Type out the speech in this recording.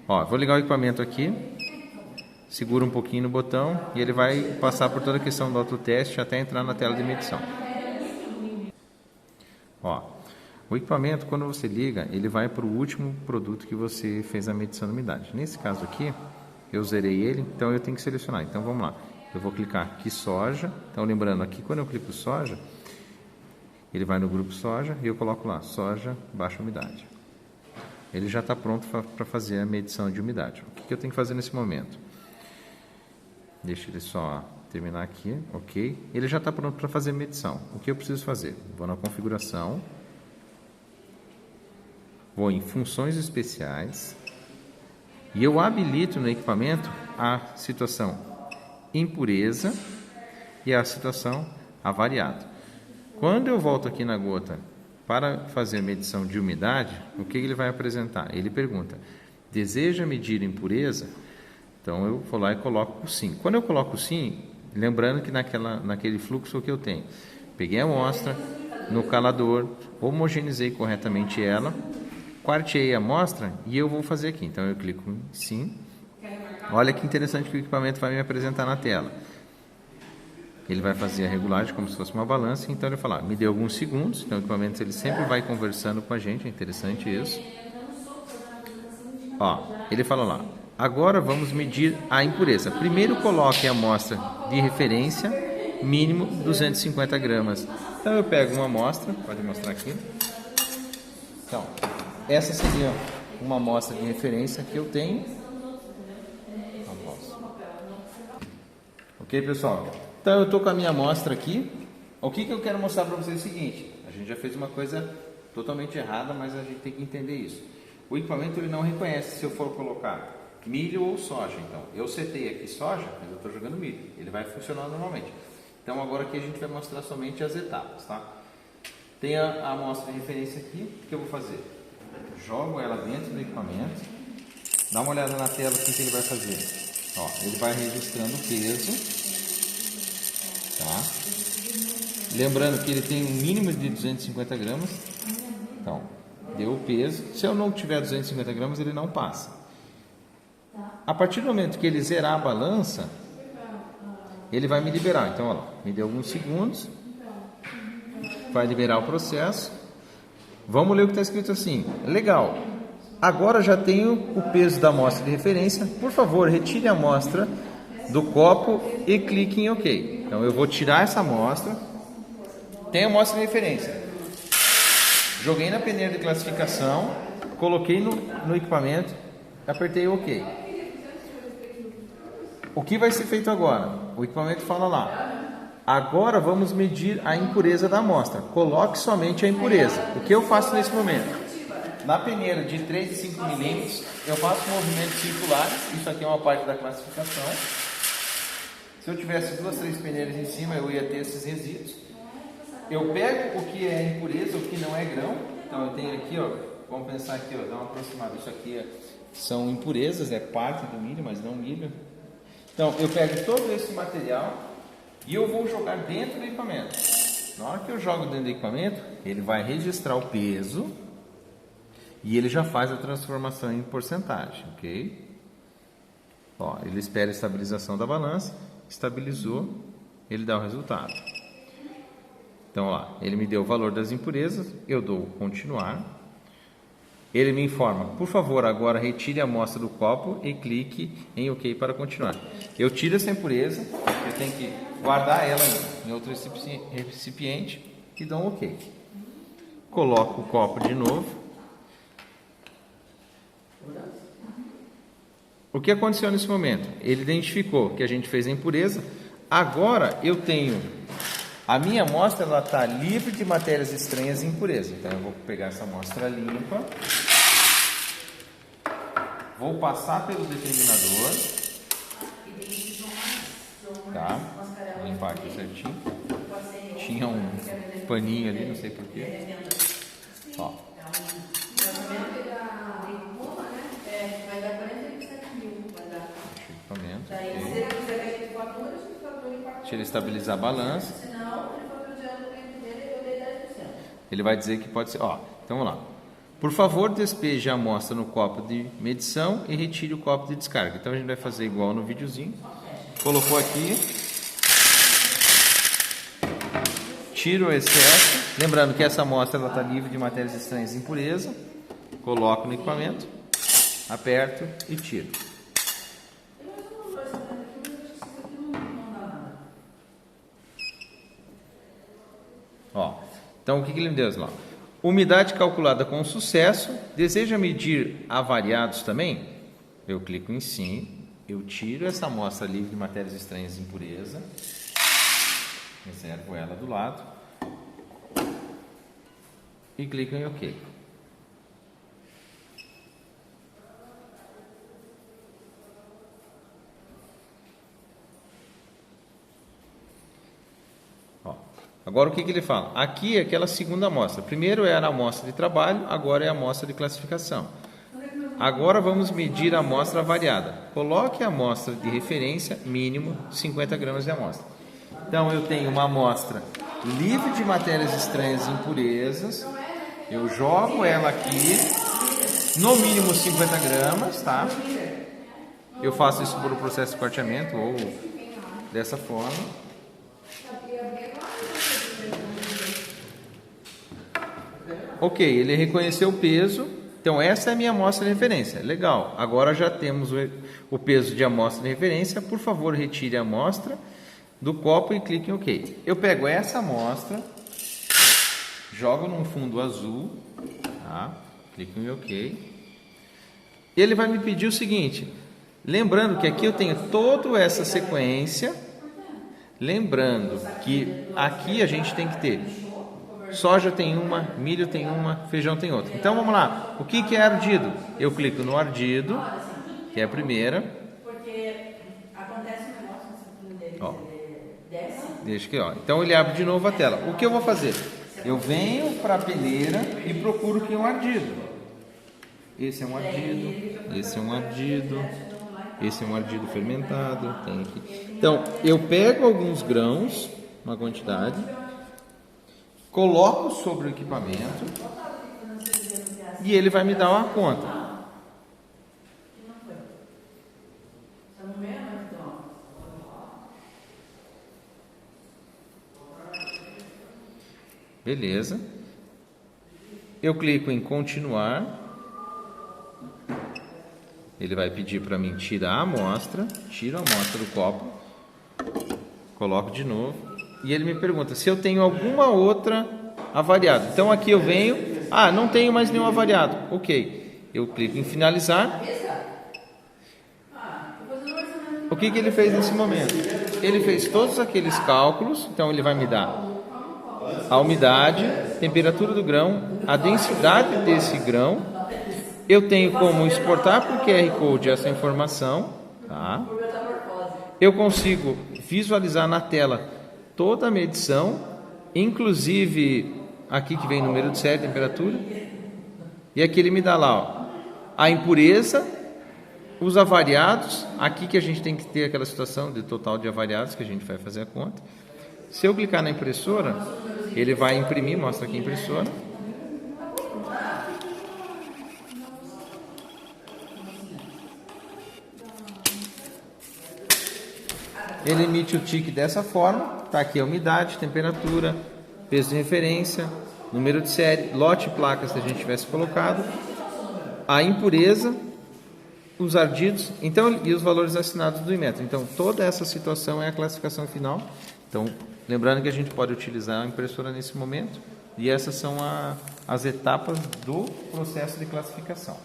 Ó, vou ligar o equipamento aqui, segura um pouquinho no botão e ele vai passar por toda a questão do autoteste até entrar na tela de medição. Ó, o equipamento, quando você liga, ele vai para o último produto que você fez a medição da umidade. Nesse caso aqui, eu zerei ele, então eu tenho que selecionar. Então vamos lá, eu vou clicar aqui soja. Então lembrando aqui, quando eu clico soja, ele vai no grupo soja e eu coloco lá, soja baixa umidade. Ele já está pronto para fazer a medição de umidade. O que eu tenho que fazer nesse momento? Deixa ele só terminar aqui, ok. Ele já está pronto para fazer a medição. O que eu preciso fazer? Vou na configuração, vou em funções especiais e eu habilito no equipamento a situação impureza e a situação avariado. Quando eu volto aqui na gota para fazer a medição de umidade, o que ele vai apresentar? Ele pergunta, deseja medir impureza? Então eu vou lá e coloco o sim. Quando eu coloco o sim, lembrando que naquele fluxo que eu tenho, peguei a amostra no calador, homogeneizei corretamente ela, quarteei a amostra e eu vou fazer aqui. Então eu clico em sim. Olha que interessante que o equipamento vai me apresentar na tela. Ele vai fazer a regulagem como se fosse uma balança, então ele vai falar, me dê alguns segundos. Então o equipamento ele sempre vai conversando com a gente, é interessante isso. Ó, ele fala lá, agora vamos medir a impureza. Primeiro coloque a amostra de referência, mínimo 250 gramas. Então eu pego uma amostra, pode mostrar aqui. Então, essa seria uma amostra de referência que eu tenho. Ok, pessoal? Então eu estou com a minha amostra aqui. O que eu quero mostrar para vocês é o seguinte. A gente já fez uma coisa totalmente errada, mas a gente tem que entender isso. O equipamento ele não reconhece se eu for colocar milho ou soja. Então eu setei aqui soja, mas eu estou jogando milho. Ele vai funcionar normalmente. Então agora aqui a gente vai mostrar somente as etapas, tá? Tem a amostra de referência aqui. O que eu vou fazer? Jogo ela dentro do equipamento. Dá uma olhada na tela, o que ele vai fazer. Ó, ele vai registrando o peso. Tá? Lembrando que ele tem um mínimo de 250 gramas. Então, deu o peso. Se eu não tiver 250 gramas, ele não passa. A partir do momento que ele zerar a balança, ele vai me liberar. Então, olha lá, me deu alguns segundos. Vai liberar o processo. Vamos ler o que está escrito assim. Legal. Agora já tenho o peso da amostra de referência. Por favor, retire a amostra do copo e clique em OK. Então eu vou tirar essa amostra. Tem a amostra de referência. Joguei na peneira de classificação, coloquei no equipamento, apertei OK. O que vai ser feito agora? O equipamento fala lá. Agora vamos medir a impureza da amostra. Coloque somente a impureza. O que eu faço nesse momento? Na peneira de 3 e 5 milímetros, eu faço movimentos circulares. Isso aqui é uma parte da classificação. Se eu tivesse 2, 3 peneiras em cima, eu ia ter esses resíduos. Eu pego o que é impureza, o que não é grão. Então eu tenho aqui, ó, vamos pensar aqui, ó, dar uma aproximada. Isso aqui são impurezas, é parte do milho, mas não milho. Então eu pego todo esse material e eu vou jogar dentro do equipamento. Na hora que eu jogo dentro do equipamento, ele vai registrar o peso e ele já faz a transformação em porcentagem, ok? Ó, ele espera a estabilização da balança, estabilizou, ele dá o resultado. Então, ó, ele me deu o valor das impurezas, eu dou continuar. Ele me informa, por favor, agora retire a amostra do copo e clique em OK para continuar. Eu tiro essa impureza, eu tenho que guardar ela em outro recipiente e dou um OK. Coloco o copo de novo. O que aconteceu nesse momento? Ele identificou que a gente fez a impureza. Agora eu tenho a minha amostra, ela está livre de matérias estranhas e impurezas. Então eu vou pegar essa amostra limpa, vou passar pelo determinador, tá? Vou limpar aqui certinho. Tinha um paninho ali, não sei porquê. Ó. Deixa ele estabilizar a balança. Ele vai dizer que pode ser. Ó, então vamos lá. Por favor, despeje a amostra no copo de medição e retire o copo de descarga. Então a gente vai fazer igual no videozinho. Colocou aqui, tira o excesso. Lembrando que essa amostra está livre de matérias estranhas e impureza. Coloco no equipamento, aperto e tiro. Ó, então o que ele me deu lá? Umidade calculada com sucesso. Deseja medir avariados também? Eu clico em sim. Eu tiro essa amostra livre de matérias estranhas e impureza. Reservo ela do lado. E clico em OK. Agora o que ele fala? Aqui é aquela segunda amostra. Primeiro era a amostra de trabalho, agora é a amostra de classificação. Agora vamos medir a amostra variada. Coloque a amostra de referência, mínimo 50 gramas de amostra. Então eu tenho uma amostra livre de matérias estranhas e impurezas. Eu jogo ela aqui, no mínimo 50 gramas, tá? Eu faço isso por um processo de quarteamento ou dessa forma. Ok, ele reconheceu o peso, então essa é a minha amostra de referência, legal. Agora já temos o peso de amostra de referência, por favor retire a amostra do copo e clique em OK. Eu pego essa amostra, jogo num fundo azul, tá? Clico em OK. Ele vai me pedir o seguinte, lembrando que aqui eu tenho toda essa sequência, lembrando que aqui a gente tem que ter soja tem uma, milho tem uma, feijão tem outra. Então vamos lá. O que é ardido? Eu clico no ardido, que é a primeira. Ó. Deixa aqui, ó. Então ele abre de novo a tela. O que eu vou fazer? Eu venho para a peneira e procuro que é um ardido. Esse é um ardido, esse é um ardido, esse é um ardido fermentado. Tem aqui. Então eu pego alguns grãos, uma quantidade. Coloco sobre o equipamento e ele vai me dar uma conta. Beleza. Eu clico em continuar. Ele vai pedir para mim tirar a amostra. Tiro a amostra do copo. Coloco de novo. E ele me pergunta se eu tenho alguma outra avariada. Então aqui eu venho, não tenho mais nenhum avariado. Ok, eu clico em finalizar. O que ele fez nesse momento? Ele fez todos aqueles cálculos, então ele vai me dar a umidade, temperatura do grão, a densidade desse grão. Eu tenho como exportar para o QR Code essa informação, tá? Eu consigo visualizar na tela toda a medição, inclusive aqui que vem número de série, temperatura, e aqui ele me dá lá, ó, a impureza, os avariados, aqui que a gente tem que ter aquela situação de total de avariados, que a gente vai fazer a conta. Se eu clicar na impressora, ele vai imprimir, mostra aqui a impressora. Ele emite o tique dessa forma, está aqui a umidade, temperatura, peso de referência, número de série, lote e placa se a gente tivesse colocado, a impureza, os ardidos, então, e os valores assinados do Inmetro. Então toda essa situação é a classificação final. Então lembrando que a gente pode utilizar a impressora nesse momento e essas são as etapas do processo de classificação.